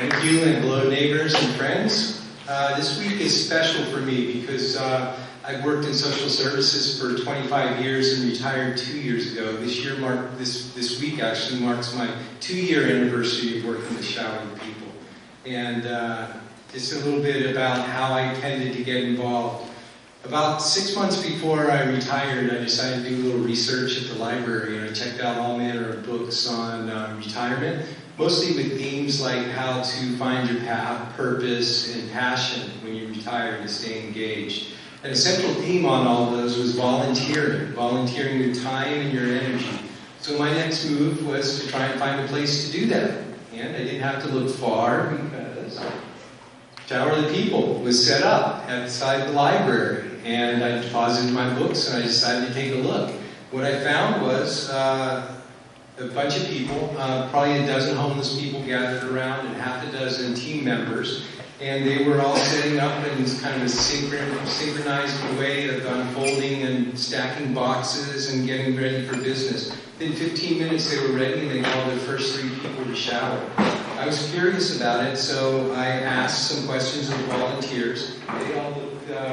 Thank you, and hello neighbors and friends. This week is special for me because I've worked in social services for 25 years and retired 2 years ago. This week actually marks my 2-year anniversary of working with showering people. And just a little bit about how I tended to get involved. About 6 months before I retired, I decided to do a little research at the library, and I checked out all manner of books on retirement, mostly with themes like how to find your path, purpose, and passion when you retire to stay engaged. And a central theme on all of those was volunteering your time and your energy. So my next move was to try and find a place to do that. And I didn't have to look far because Shower of the People was set up outside the library. And I deposited my books and I decided to take a look. What I found was a bunch of people, probably a dozen homeless people gathered around and half a dozen team members. And they were all setting up in kind of a synchronized way of unfolding and stacking boxes and getting ready for business. Within 15 minutes they were ready and they called their first 3 people to shower. I was curious about it, so I asked some questions of the volunteers. They all looked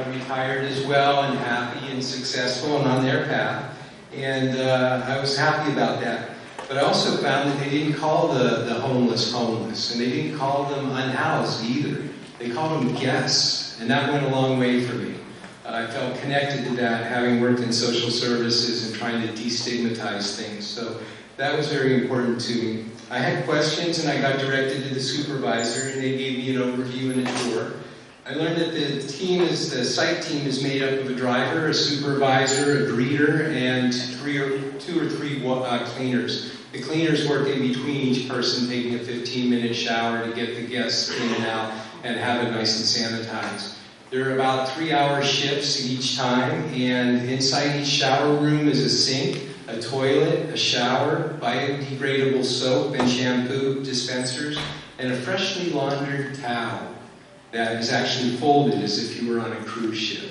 retired as well and happy and successful and on their path. And I was happy about that. But I also found that they didn't call the homeless, and they didn't call them unhoused either. They called them guests, and that went a long way for me. I felt connected to that, having worked in social services and trying to destigmatize things. So that was very important to me. I had questions, and I got directed to the supervisor, and they gave me an overview and a tour. I learned that the site team is made up of a driver, a supervisor, a greeter, and two or three cleaners. The cleaners work in between each person taking a 15-minute shower to get the guests in and out and have it nice and sanitized. There are about 3-hour shifts each time, and inside each shower room is a sink, a toilet, a shower, biodegradable soap and shampoo dispensers, and a freshly laundered towel that is actually folded as if you were on a cruise ship.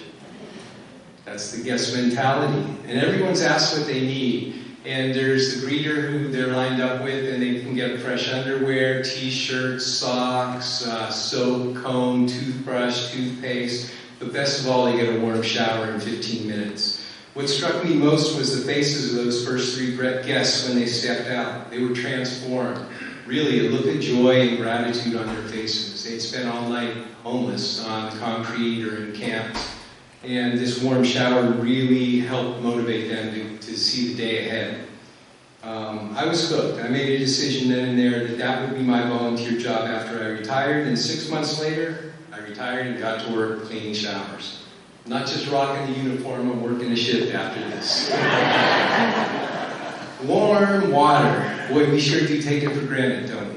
That's the guest mentality. And everyone's asked what they need. And there's the greeter who they're lined up with, and they can get fresh underwear, t-shirts, socks, soap, comb, toothbrush, toothpaste. But best of all, they get a warm shower in 15 minutes. What struck me most was the faces of those first 3 guests when they stepped out. They were transformed. Really, a look of joy and gratitude on their faces. They'd spent all night homeless on concrete or in camps. And this warm shower really helped motivate them to see the day ahead. I was hooked. I made a decision then and there that would be my volunteer job after I retired. And 6 months later, I retired and got to work cleaning showers. Not just rocking the uniform, I'm working a shift after this. Warm water. Boy, we sure do take it for granted, don't we?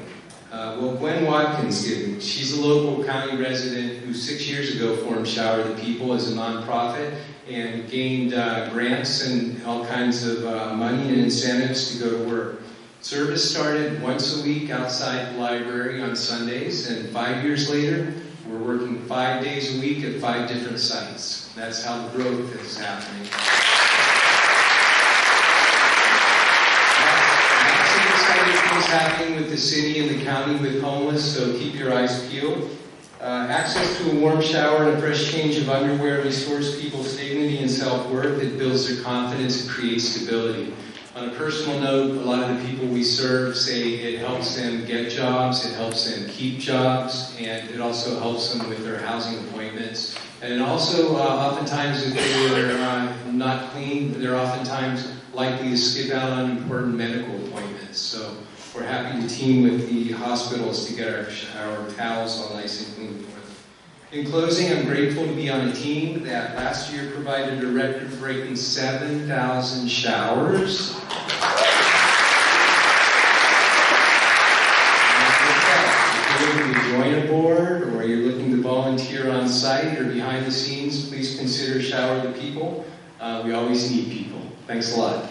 Well, Gwen Watkins didn't. She's a local county resident who 6 years ago formed Shower of the People as a nonprofit and gained grants and all kinds of money and incentives to go to work. Service started once a week outside the library on Sundays, and 5 years later, we're working 5 days a week at 5 different sites. That's how the growth is happening. Things happening with the city and the county with homeless, so keep your eyes peeled. Access to a warm shower and a fresh change of underwear restores people's dignity and self-worth. It builds their confidence and creates stability. On a personal note, a lot of the people we serve say it helps them get jobs, it helps them keep jobs, and it also helps them with their housing appointments. And also, oftentimes, if they are not clean, they're oftentimes likely to skip out on important medical appointments. So we're happy to team with the hospitals to get our towels all nice and clean for them. In closing, I'm grateful to be on a team that last year provided a record-breaking 7,000 showers. If you're looking to join a board, or you're looking to volunteer on site or behind the scenes, please consider Shower of the People. We always need people. Thanks a lot.